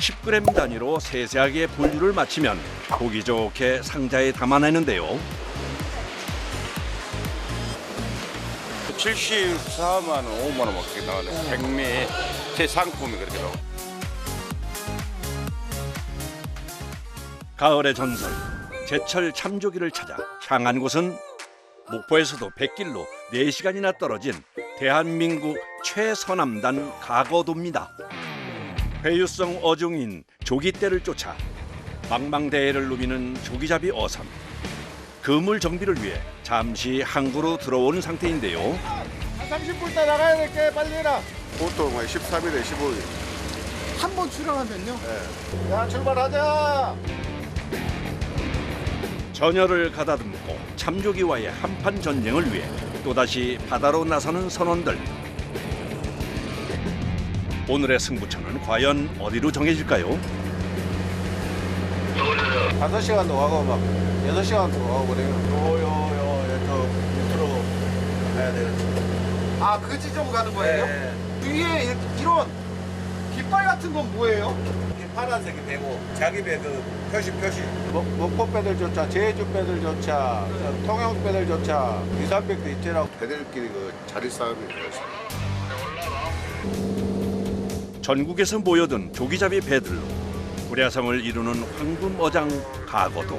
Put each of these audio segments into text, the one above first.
10g 단위로 세세하게 분류를 마치면 보기 좋게 상자에 담아내는데요. 74만 원, 5만 원밖에 나가네. 백미 제 상품이 그렇게 나와. 가을의 전설, 제철 참조기를 찾아 향한 곳은 목포에서도 100길로 4시간이나 떨어진 대한민국 최서남단 가거도입니다. 회유성 어종인 조기떼를 쫓아 망망대해를 누비는 조기잡이 어선. 그물 정비를 위해 잠시 항구로 들어온 상태인데요. 30분 있다 나가야 될게 빨리 해라. 보통 13일에 15일. 한 번 출항하면요? 네. 자 출발하자. 전열을 가다듬고 참조기와의 한판 전쟁을 위해 또다시 바다로 나서는 선원들. 오늘의 승부처는 과연 어디로 정해질까요? 5시간도 가고 막 6시간도 가고 그래요. 저 밑으로 가야 되겠지. 아, 그 지점 가는 거예요? 네. 위에 이런 깃발 같은 건 뭐예요? 파란색이 배고 자기 배 그 표시 목포 배들조차, 제주 배들조차, 통영 배들조차 200~300도 있더라고. 배들끼리 그 자리 싸움이 있어요. 전국에서 모여든 조기잡이 배들로 구례성을 이루는 황금어장 가거도.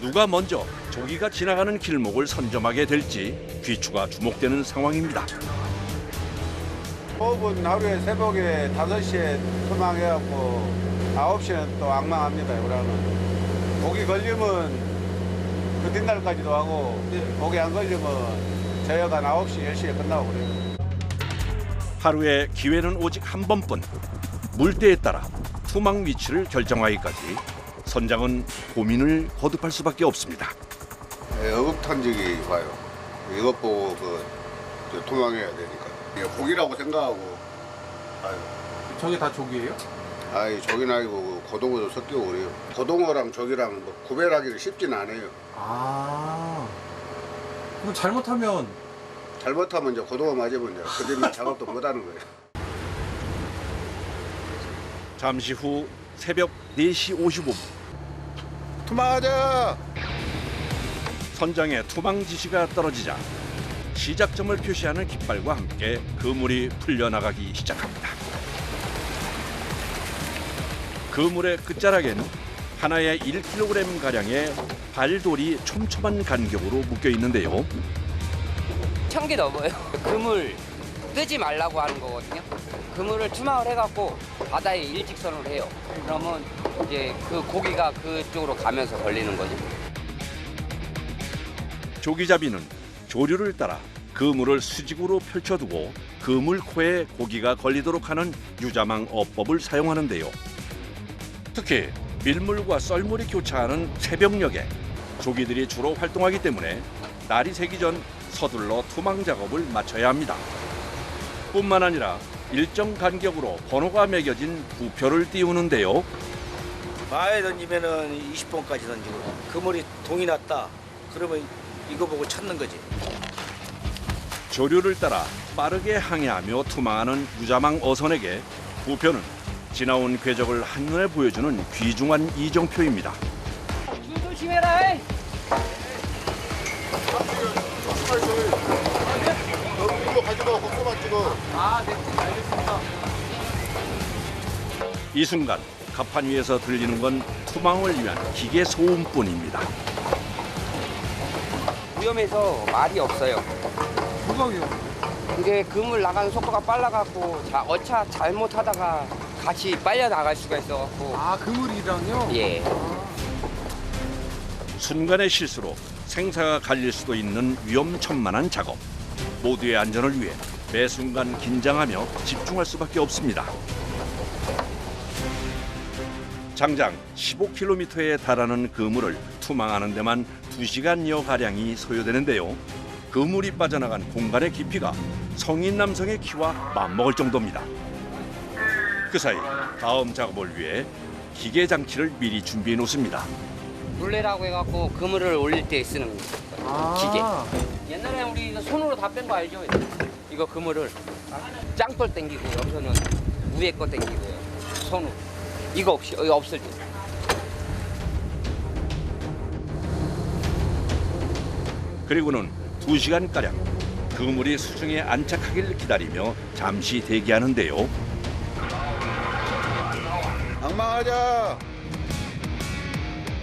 누가 먼저 조기가 지나가는 길목을 선점하게 될지 귀추가 주목되는 상황입니다. 호흡은 하루에 새벽에 5시에 투망해갖고 9시는 또 앙망합니다. 그러면 고기 걸리면 그 뒷날까지도 하고 고기 안 걸리면 저녁 한 9시, 10시에 끝나고 그래요. 하루에 기회는 오직 한 번뿐. 물때에 따라 투망 위치를 결정하기까지 선장은 고민을 거듭할 수밖에 없습니다. 어급탄지기 봐요. 이것 보고 도망해야 되니까. 고기라고 생각하고. 저게 다 조기예요? 아이 조기는 아니고 고등어도 섞이고 그래요. 고등어랑 조기랑 뭐 구별하기는 쉽진 않아요. 아, 그럼 잘못하면 잘못하면 이제 고등어 맞으면 이제 그다음에 작업도 못하는 거예요. 잠시 후 새벽 4시 55분. 투망하자! 선장의 투망 지시가 떨어지자 시작점을 표시하는 깃발과 함께 그물이 풀려나가기 시작합니다. 그물의 끝자락에는 하나의 1kg가량의 발돌이 촘촘한 간격으로 묶여 있는데요. 1000개 넘어요. 그물 끄지 말라고 하는 거거든요. 그물을 투망을 해갖고 바다에 일직선으로 해요. 그러면 이제 그 고기가 그쪽으로 가면서 걸리는 거죠. 조기잡이는 조류를 따라 그물을 수직으로 펼쳐두고 그물 코에 고기가 걸리도록 하는 유자망 어법을 사용하는데요. 특히 밀물과 썰물이 교차하는 새벽녘에 조기들이 주로 활동하기 때문에 날이 새기 전 서둘러 투망 작업을 마쳐야 합니다. 뿐만 아니라 일정 간격으로 번호가 매겨진 부표를 띄우는데요. 마에 던지면은 20번까지 던지고 그물이 동이 났다 그러면 이거 보고 찾는 거지. 조류를 따라 빠르게 항해하며 투망하는 유자망 어선에게 부표는 지나온 궤적을 한눈에 보여주는 귀중한 이정표입니다. 줄 조심해라. 이거 가지고 kok소만 찍어. 아, 네, 알겠습니다. 이 순간 갑판 위에서 들리는 건 투망을 위한 기계 소음뿐입니다. 위험해서 말이 없어요. 뭐가 위험해? 이게 그물 나가는 속도가 빨라갖고 어차 잘못하다가 같이 빨려 나갈 수가 있어갖고. 아, 그물이랑요? 예. 순간의 실수로 생사가 갈릴 수도 있는 위험천만한 작업. 모두의 안전을 위해 매 순간 긴장하며 집중할 수밖에 없습니다. 장장 15km에 달하는 그물을 투망하는 데만 2시간여 가량이 소요되는데요. 그물이 빠져나간 공간의 깊이가 성인 남성의 키와 맞먹을 정도입니다. 그 사이 다음 작업을 위해 기계 장치를 미리 준비해 놓습니다. 룰레라고 해갖고 그물을 올릴 때 쓰는 기계. 옛날에 우리 이거 손으로 다 뺀 거 알죠? 이거 그물을 짱돌 당기고 여기서는 위에 거 당기고요. 손으로. 이거 없을 때. 그리고는 2시간가량 그물이 수중에 안착하길 기다리며 잠시 대기하는데요. 악망하자.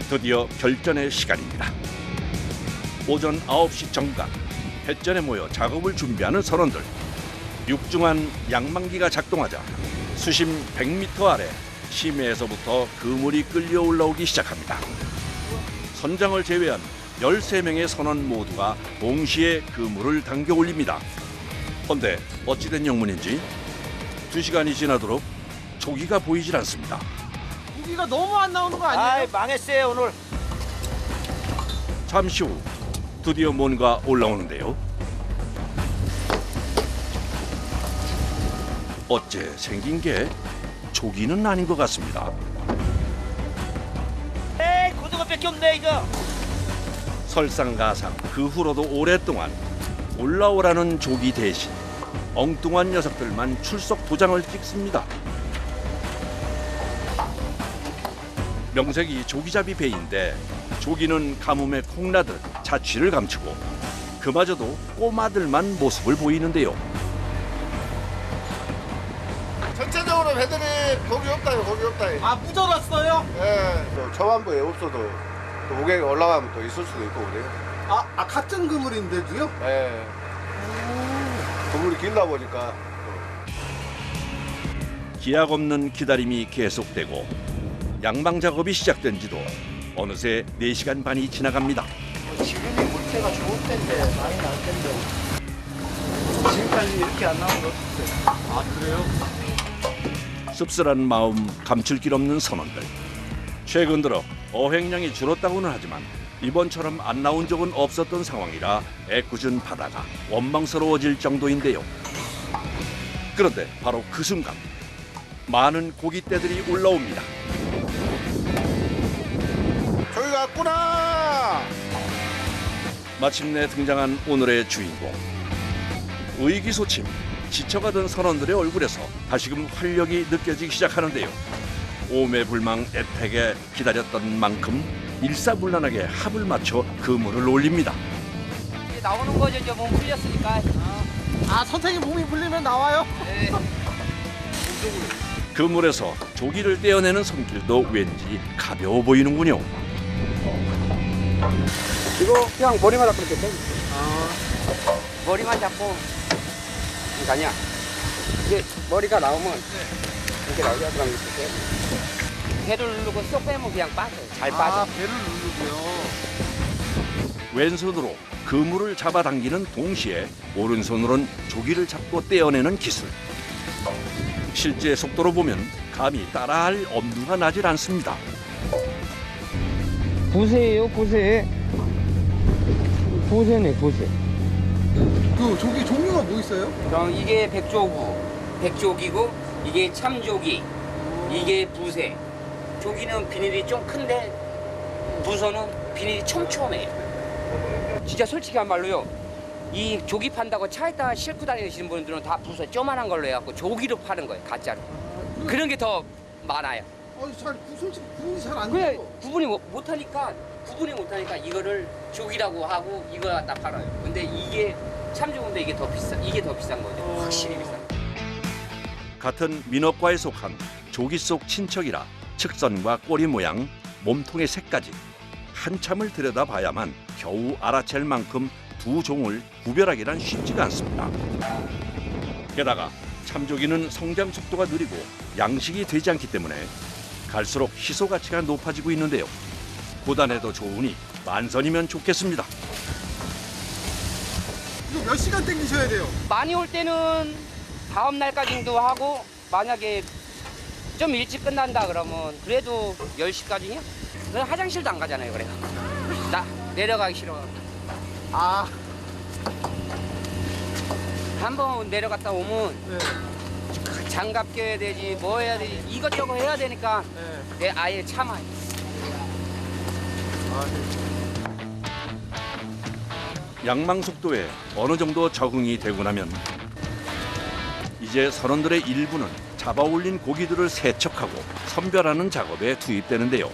드디어 결전의 시간입니다. 오전 9시 정각 횟전에 모여 작업을 준비하는 선원들. 육중한 양망기가 작동하자 수심 100m 아래 심해에서부터 그물이 끌려 올라오기 시작합니다. 선장을 제외한 13명의 선원 모두가 동시에 그물을 당겨 올립니다. 헌데 어찌된 영문인지 2시간이 지나도록 조기가 보이질 않습니다. 고기가 너무 안 나오는 거 아니에요? 아이 망했어요 오늘. 잠시 후 드디어 뭔가 올라오는데요. 어째 생긴 게 조기는 아닌 것 같습니다. 에이 고등어밖에 없네 이거. 설상가상 그 후로도 오랫동안 올라오라는 조기 대신 엉뚱한 녀석들만 출석 도장을 찍습니다. 명색이 조기잡이 배인데 조기는 가뭄에 콩나듯 자취를 감추고 그마저도 꼬마들만 모습을 보이는데요. 전체적으로 배들이 고기 없다요, 고기 없다요. 아, 무져놨어요? 예. 또 초반부에 없어도 또 무게가 올라가면 또 있을 수도 있고 그래요. 아, 같은 그물인데도요? 예. 그물이 길다 보니까 기약 없는 기다림이 계속되고 양망 작업이 시작된 지도 어느새 4시간 반이 지나갑니다. 지금이 물때가 좋을 텐데 많이 날 텐데. 지금까지 이렇게 안 나온 거 없었어요. 아, 그래요? 씁쓸한 마음 감출 길 없는 선원들. 최근 들어 어획량이 줄었다고는 하지만 이번처럼 안 나온 적은 없었던 상황이라 애꿎은 바다가 원망스러워질 정도인데요. 그런데 바로 그 순간 많은 고깃대들이 올라옵니다. 저기 갔구나. 마침내 등장한 오늘의 주인공. 의기소침, 지쳐가던 선원들의 얼굴에서 다시금 활력이 느껴지기 시작하는데요. 오매불망 애타게 기다렸던 만큼 일사불란하게 합을 맞춰 그물을 올립니다. 이제 나오는 거죠. 이제 몸 풀렸으니까. 아, 선생님 몸이 불리면 나와요? 네. 그물에서 조기를 떼어내는 손길도 왠지 가벼워 보이는군요. 이거 그냥 머리만 잡고 이렇게 빼. 머리만 잡고. 그러니까 이게 머리가 나오면 이렇게 나오죠. 그럼 이렇게. 배를 누르고 쏙 빼면 그냥 빠져요. 잘 빠져. 아, 배를 누르고요. 왼손으로 그물을 잡아당기는 동시에 오른손으로는 조기를 잡고 떼어내는 기술. 실제 속도로 보면 감히 따라할 엄두가 나질 않습니다. 보세요, 보세. 보세네, 보세. 그 조기 종류가 뭐 있어요? 그럼 이게 백조기고 이게 참조기, 이게 부세. 조기는 비닐이 좀 큰데 부서는 비닐이 촘촘해요. 진짜 솔직히 한 말로요. 이 조기 판다고 차에다 싣고 다니시는 분들은 다 부서 쪼만한 걸로 해갖고 조기로 파는 거예요, 가짜로. 그런 게 더 많아요. 솔직히 구분이 잘 안 그래 돼요. 구분이 못하니까 이거를 조기라고 하고 이거 갖다 팔아요. 근데 이게 참조인데 이게 더 비싼 거죠. 확실히 비싼. 같은 민어과에 속한 조기 속 친척이라 측선과 꼬리 모양, 몸통의 색까지 한참을 들여다봐야만 겨우 알아챌 만큼 두 종을 구별하기란 쉽지가 않습니다. 게다가 참조기는 성장 속도가 느리고 양식이 되지 않기 때문에 갈수록 희소 가치가 높아지고 있는데요. 고단해도 좋으니 만선이면 좋겠습니다. 이거 몇 시간 땡기셔야 돼요? 많이 올 때는 다음 날까지도 하고 만약에 좀 일찍 끝난다 그러면 그래도 10시까지냐? 그냥 화장실도 안 가잖아요. 그래. 나 내려가기 싫어. 아, 한번 내려갔다 오면 네. 장갑 껴야 되지 뭐 해야 되지 이것저것 해야 되니까 네. 내 아예 참아요. 아, 네. 양망 속도에 어느 정도 적응이 되고 나면 이제 선원들의 일부는 잡아 올린 고기들을 세척하고 선별하는 작업에 투입되는데요.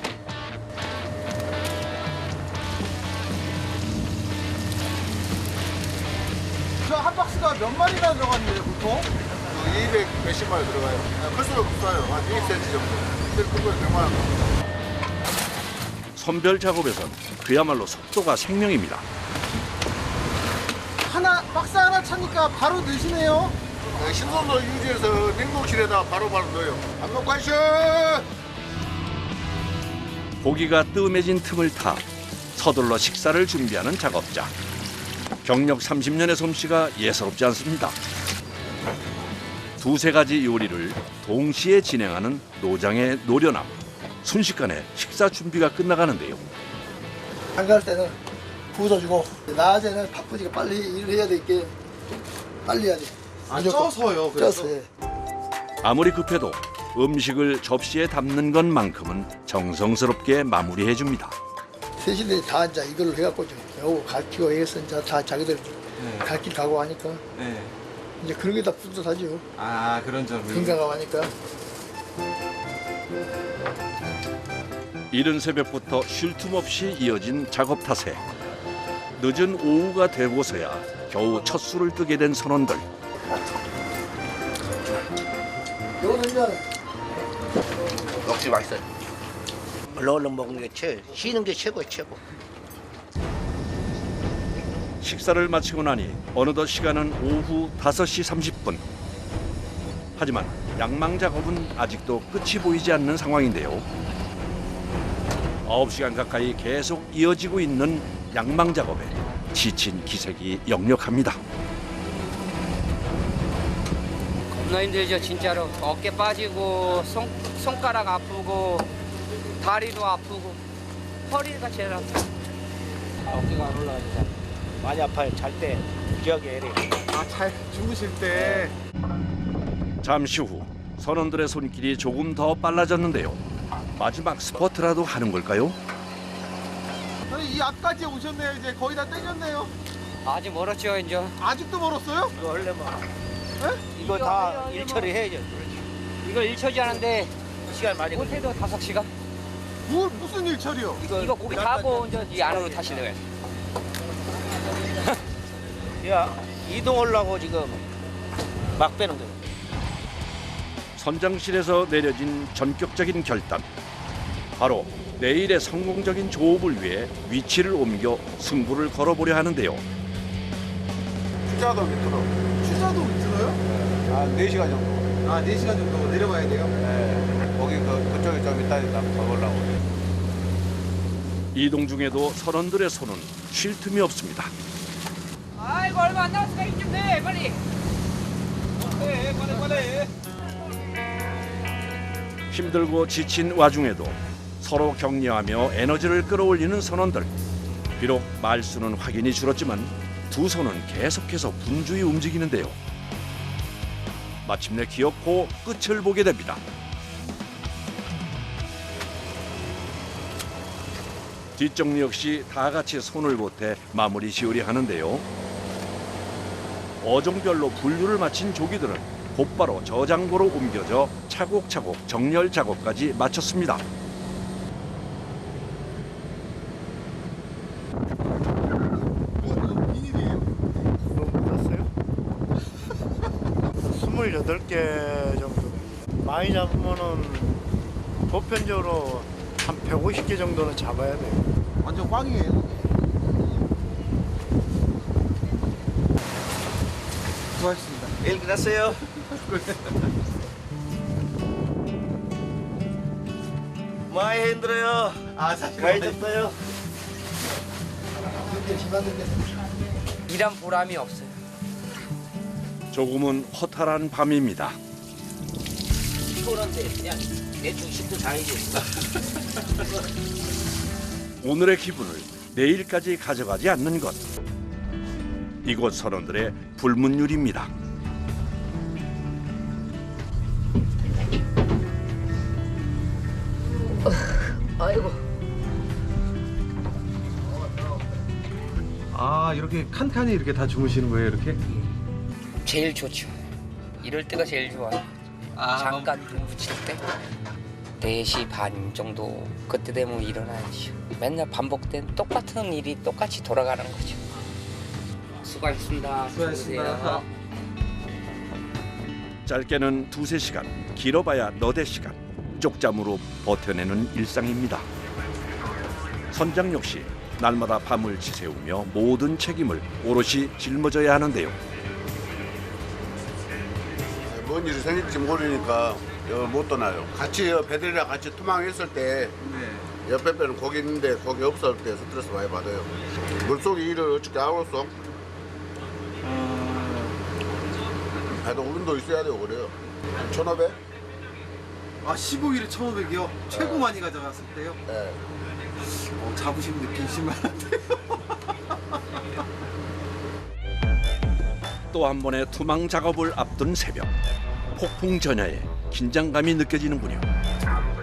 저 한 박스가 몇 마리나 들어갔는데요, 보통? 200 몇십 마리 들어가요. 클수록 없어요. 한 2cm 정도. 제일 큰 건 100만 원. 선별 작업에선 그야말로 속도가 생명입니다. 박스 하나 차니까 바로 넣으시네요. 신선도 유지해서 냉동실에다 바로바로 넣어요. 안 넣고 하셔! 고기가 뜸해진 틈을 타 서둘러 식사를 준비하는 작업자. 경력 30년의 솜씨가 예사롭지 않습니다. 두세 가지 요리를 동시에 진행하는 노장의 노련함. 순식간에 식사 준비가 끝나가는데요. 한가할 때는 부숴주고 낮에는 바쁘니까 빨리 일을 해야 되니까 빨리 해야 돼. 쪄서요, 그래서? 쪄서 해. 아무리 급해도 음식을 접시에 담는 것만큼은 정성스럽게 마무리해 줍니다. 세신들이 다 이제 이걸로 해갖고 요거 가르치고 해서 이제 다 자기들 갈 길 가고 하니까 네. 이제 그런 게 다 뿌듯하죠. 아, 그런 점이. 건강하고 하니까. 이른 새벽부터 쉴 틈 없이 이어진 작업 탓에 늦은 오후가 되고서야 겨우 첫 술을 뜨게 된 선원들. 요거는 이제 역시 맛있어요. 얼른 먹는 게 쉬는 게 최고. 식사를 마치고 나니 어느덧 시간은 오후 5시 30분. 하지만 양망 작업은 아직도 끝이 보이지 않는 상황인데요. 9시간 가까이 계속 이어지고 있는 양망 작업에 지친 기색이 역력합니다. 겁나 힘들죠, 진짜로. 어깨 빠지고 손가락 아프고 다리도 아프고 허리가 제일 아프고 어깨가 안 올라가니까. 많이 아파요. 잘 때 무지하게 해야 돼. 아, 잘 주무실 때. 잠시 후 선원들의 손길이 조금 더 빨라졌는데요. 마지막 스퍼트라도 하는 걸까요? 아니, 이 앞까지 오셨네요. 이제 거의 다 땡겼네요. 아직 멀었죠, 이제. 아직도 멀었어요? 이거 하려면 네? 이거 다 일 처리해야죠. 이걸 일처리 하는데 시간 많이 걸려. 못해도 5시간? 무슨 일 처리요? 이거 고기 다 하고 이제 이 안으로 다시 넣어요. 야, 이동하려고 지금 막 빼는 거예요. 선장실에서 내려진 전격적인 결단. 바로 내일의 성공적인 조업을 위해 위치를 옮겨 승부를 걸어보려 하는데요. 투자도 밑으로 추자도 밑으로요? 한 4시간 정도. 아, 4시간 정도 내려가야 돼요? 네. 거기 그쪽에 좀 이따 가보려고. 이동 중에도 선원들의 손은 쉴 틈이 없습니다. 아이고, 얼마 안 남았으니까 이좀 내, 빨리. 힘들고 지친 와중에도 서로 격려하며 에너지를 끌어올리는 선원들. 비록 말수는 확연히 줄었지만 두 손은 계속해서 분주히 움직이는데요. 마침내 기어코 끝을 보게 됩니다. 뒷정리 역시 다 같이 손을 보태 마무리 지으려 하는데요. 어종별로 분류를 마친 조기들은 곧바로 저장고로 옮겨져 차곡차곡 정렬 작업까지 마쳤습니다. 비닐이에요? 28개 정도. 많이 잡으면은 보편적으로 한 150개 정도는 잡아야 돼요. 완전 꽝이에요. 수고하셨습니다. 일 끝났어요. 많이 힘들어요. 아, 사실 많이 졌어요. 그렇게 집안들 일한 보람이 없어요. 조금은 허탈한 밤입니다. 피곤한데 그냥 대충 쉴도 자야지. 오늘의 기분을 내일까지 가져가지 않는 것. 이곳 선원들의 불문율입니다. 아이고. 아, 이렇게 칸칸이 이렇게 다 주무시는 거예요, 이렇게? 제일 좋죠. 이럴 때가 제일 좋아요. 잠깐 좀 붙일 때 4시 반 정도 그때 되면 일어나야죠. 맨날 반복된 똑같은 일이 똑같이 돌아가는 거죠. 수고하셨습니다. 수고하셨습니다. 짧게는 2~3시간, 길어봐야 너댓 시간 쪽잠으로 버텨내는 일상입니다. 선장 역시 날마다 밤을 지새우며 모든 책임을 오롯이 짊어져야 하는데요. 뭔 일이 생길지 모르니까 못 떠나요. 같이 배들이랑 같이 투망했을 때 옆에 배는 거기 있는데 거기 없을 때 스트레스 많이 받아요. 물속에 일을 어떻게 하겠어? 배도 운도 있어야 되고 그래요. 1,500? 아 15일에 1,500이요? 최고 많이 가져갔을 때요? 네. 자부심 느끼실 만한데요. 또 한 번의 투망 작업을 앞둔 새벽. 폭풍 전야에 긴장감이 느껴지는군요.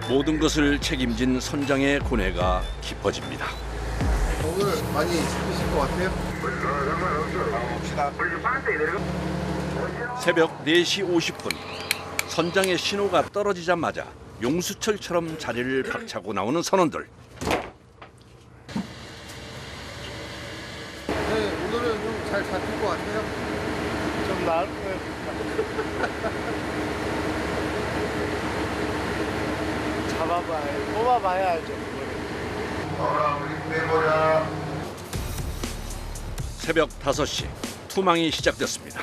모든 것을 책임진 선장의 고뇌가 깊어집니다. 오늘 많이 힘드실 것 같아요? 새벽 4시 50분 선장의 신호가 떨어지자마자 용수철처럼 자리를 박차고 나오는 선원들. 네, 오늘은 좀 잘 잡힐 것 같아요. 좀 나을 거예요. 뽑아봐야 알죠. 새벽 5시 투망이 시작됐습니다.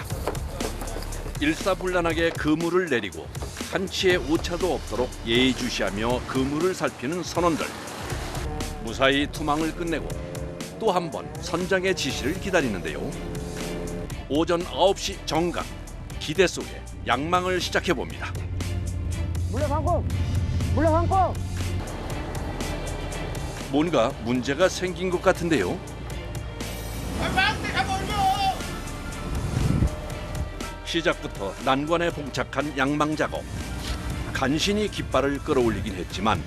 일사불란하게 그물을 내리고 한치의 오차도 없도록 예의주시하며 그물을 살피는 선원들. 무사히 투망을 끝내고 또 한 번 선장의 지시를 기다리는데요. 오전 9시 정각, 기대 속에 양망을 시작해봅니다. 뭔가 문제가 생긴 것 같은데요. 시작부터 난관에 봉착한 양망 작업. 간신히 깃발을 끌어올리긴 했지만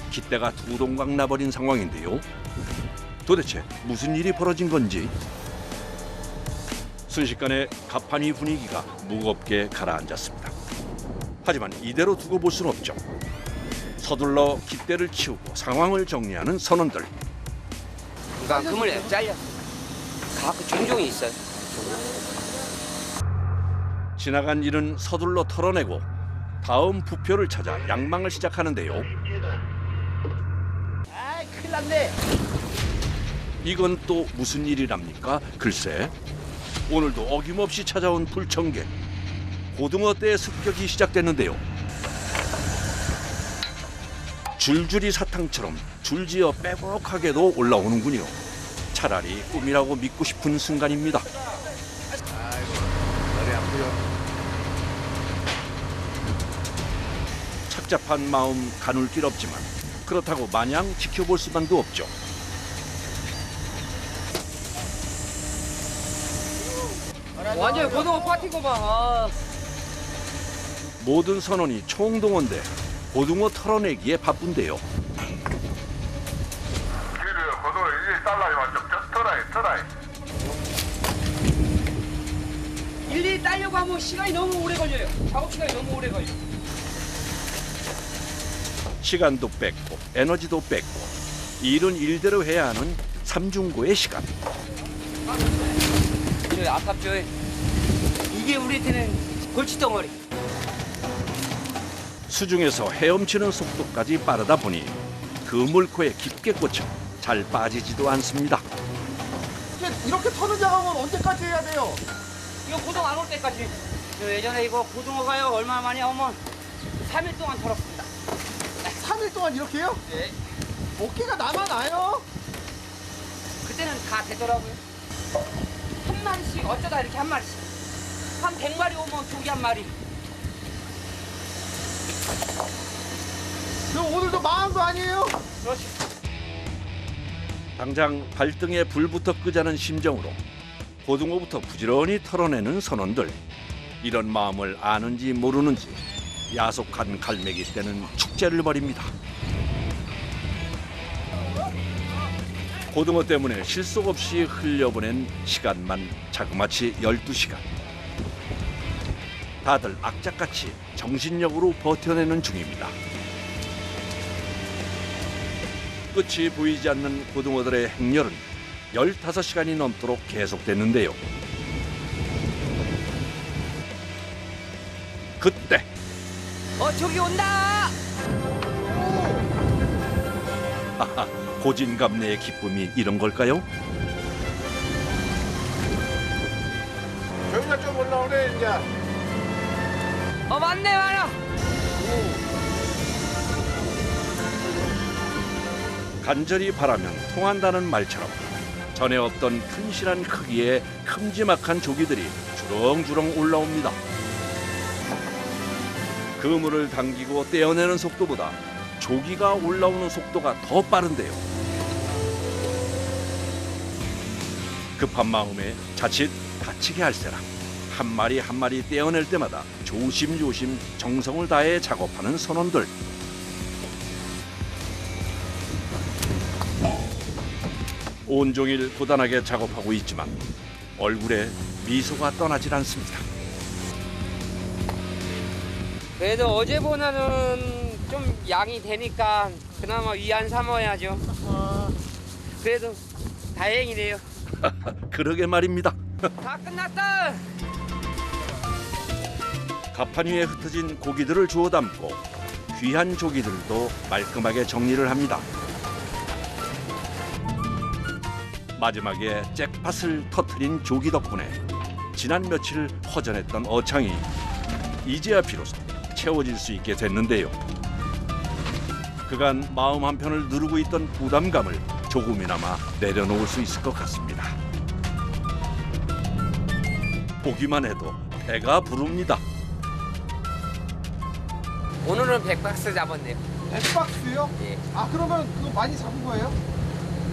깃대가 두 동강 나버린 상황인데요. 도대체 무슨 일이 벌어진 건지. 순식간에 갑판위 분위기가 무겁게 가라앉았습니다. 하지만 이대로 두고 볼 수는 없죠. 서둘러 깃대를 치우고 상황을 정리하는 선원들. 그러니까 그물에 잘려. 가끔 종종이 있어요. 지나간 일은 서둘러 털어내고 다음 부표를 찾아 양망을 시작하는데요. 아이 큰일 났네. 이건 또 무슨 일이랍니까? 글쎄, 오늘도 어김없이 찾아온 불청객. 고등어 떼의 습격이 시작됐는데요. 줄줄이 사탕처럼 줄지어 빼곡하게도 올라오는군요. 차라리 꿈이라고 믿고 싶은 순간입니다. 착잡한 마음 가눌 길 없지만 그렇다고 마냥 지켜볼 수만도 없죠. 완전 고등어 파티고 봐. 모든 선원이 총동원돼 고등어 털어내기에 바쁜데요. 일일이 따려고 하면 시간이 너무 오래 걸려요. 작업 시간이 너무 오래 걸려. 시간도 뺏고 에너지도 뺏고 일은 일대로 해야 하는 삼중고의 시간. 저 아깝죠. 이게 우리한테는 골칫덩어리. 수중에서 헤엄치는 속도까지 빠르다 보니 그물코에 깊게 꽂혀 잘 빠지지도 않습니다. 이렇게 터는 작업은 언제까지 해야 돼요? 이거 고등어 안 올 때까지. 저 예전에 이거 고등어가요 얼마 만에 오면 3일 동안 털었습니다. 3일 동안 이렇게요? 네. 어깨가 남아나요? 그때는 다 되더라고요. 한 마리씩 어쩌다 이렇게 한 마리씩. 한 100마리 오면 조기 한 마리. 그럼 오늘도 망한 거 아니에요? 그렇지. 당장 발등에 불부터 끄자는 심정으로 고등어부터 부지런히 털어내는 선원들. 이런 마음을 아는지 모르는지 야속한 갈매기 떼는 축제를 벌입니다. 고등어 때문에 실속 없이 흘려보낸 시간만 자그마치 12시간. 다들 악착같이 정신력으로 버텨내는 중입니다. 끝이 보이지 않는 고등어들의 행렬은 15시간이 넘도록 계속됐는데요. 그때 저기 온다! 하하, 고진감래의 기쁨이 이런 걸까요? 저희가 좀 올라오네 이제. 맞네, 많아! 간절히 바라면 통한다는 말처럼 전에 없던 튼실한 크기의 큼지막한 조기들이 주렁주렁 올라옵니다. 그물을 당기고 떼어내는 속도보다 조기가 올라오는 속도가 더 빠른데요. 급한 마음에 자칫 다치게 할세라 한 마리 한 마리 떼어낼 때마다 조심조심 정성을 다해 작업하는 선원들. 온종일 고단하게 작업하고 있지만 얼굴에 미소가 떠나질 않습니다. 그래도 어제보다는 좀 양이 되니까 그나마 위안 삼아야죠. 그래도 다행이네요. 그러게 말입니다. 다 끝났다! 갑판 위에 흩어진 고기들을 주워 담고 귀한 조기들도 말끔하게 정리를 합니다. 마지막에 잭팟을 터트린 조기 덕분에 지난 며칠 허전했던 어창이 이제야 비로소 채워질 수 있게 됐는데요. 그간 마음 한편을 누르고 있던 부담감을 조금이나마 내려놓을 수 있을 것 같습니다. 보기만 해도 배가 부릅니다. 오늘은 100박스 잡았네요. 100박스요? 예. 그러면 그거 많이 잡은 거예요?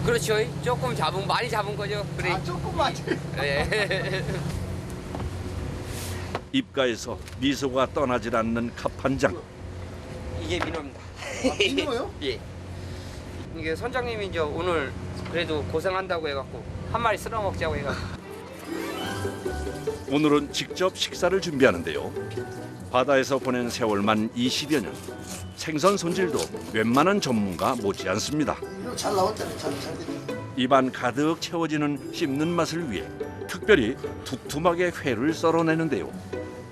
그렇죠. 조금 많이 잡은 거죠. 그래. 조금 많이. 예. 입가에서 미소가 떠나질 않는 갑판장. 이게 민어입니다. 민어요? 예. 이게 선장님이 이제 오늘 그래도 고생한다고 해갖고 한 마리 쓸어 먹자고 해갖고. 오늘은 직접 식사를 준비하는데요. 바다에서 보낸 세월만 20여 년. 생선 손질도 웬만한 전문가 못지 않습니다. 이거 잘 나왔잖아요. 잘 됐네. 입안 가득 채워지는 씹는 맛을 위해 특별히 두툼하게 회를 썰어내는데요.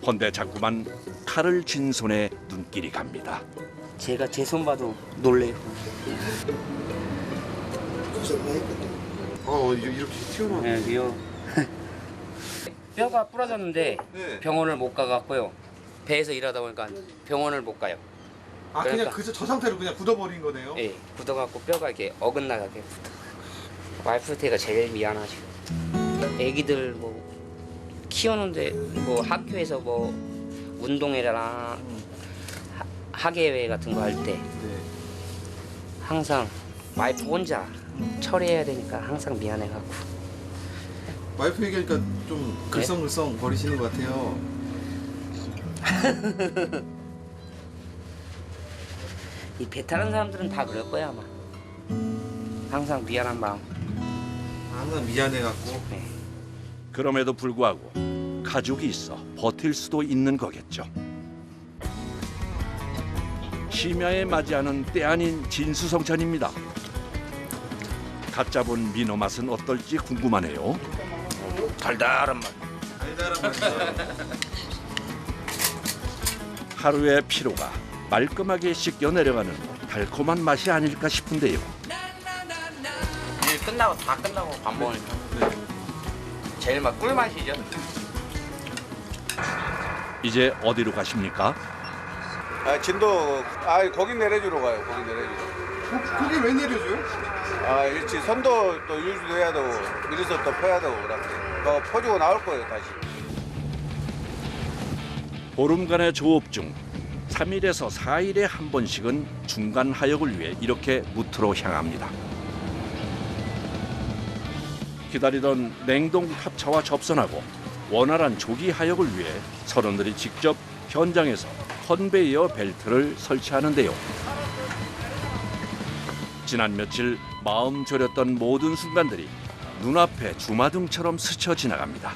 헌데 자꾸만 칼을 쥔 손에 눈길이 갑니다. 제가 제 손 봐도 놀래요. 고생 많이 했거든. 이렇게 튀어나와. 네, 미워. 뼈가 부러졌는데 네. 병원을 못 가갖고요. 배에서 일하다 보니까 병원을 못 가요. 그냥 그러니까. 저 상태로 그냥 굳어버린 거네요? 예, 굳어갖고 뼈가 이렇게 어긋나게 붙어. 와이프한테가 제일 미안하죠. 애기들 뭐 키우는데 뭐 학교에서 뭐 운동회나 학예회 같은 거 할 때 네. 항상 와이프 혼자 처리해야 되니까 항상 미안해갖고. 와이프 얘기하니까 좀 글썽글썽 거리시는 것 같아요. 이 배 타는 사람들은 다 그럴 거야 아마. 항상 미안한 마음. 항상 미안해갖고. 네. 그럼에도 불구하고 가족이 있어 버틸 수도 있는 거겠죠. 심야에 맞이하는 때 아닌 진수성찬입니다. 갓 잡은 민어 맛은 어떨지 궁금하네요. 달달한 맛. 달달한 맛이요. 하루의 피로가 말끔하게 씻겨 내려가는 달콤한 맛이 아닐까 싶은데요. 일 끝나고 다 끝나고 밥 먹으니까 제일 막 꿀맛이죠. 이제 어디로 가십니까? 진도 거기 내려주러 가요. 거기 내려주러. 거기 왜 내려줘요? 일치 선도 또 일주도 해야 되고 미리서 또 퍼야 되고 그래. 퍼주고 나올 거예요 다시. 보름간의 조업 중 3일에서 4일에 한 번씩은 중간 하역을 위해 이렇게 무트로 향합니다. 기다리던 냉동 탑차와 접선하고 원활한 조기 하역을 위해 선원들이 직접 현장에서 컨베이어 벨트를 설치하는데요. 지난 며칠 마음 졸였던 모든 순간들이 눈앞에 주마등처럼 스쳐 지나갑니다.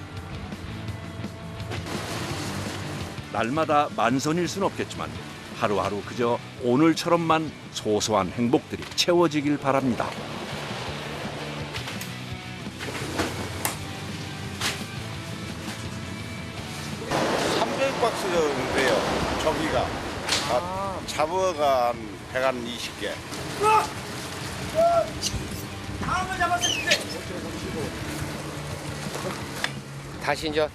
날마다 만선일 순 없겠지만 하루하루 그저 오늘처럼만 소소한 행복들이 채워지길 바랍니다. 박스 정도 돼요. 저기가 잡어가 한 120개. 다시 이제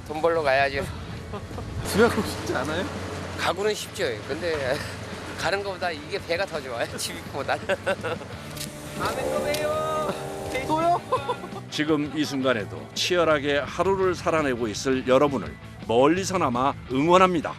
돈 벌러 가야죠. 집에 가고 싶지 않아요? 가구는 쉽죠. 근데 가는 것보다 이게 배가 더 좋아요. 집보다. 또요? 지금 이 순간에도 치열하게 하루를 살아내고 있을 여러분을 멀리서나마 응원합니다.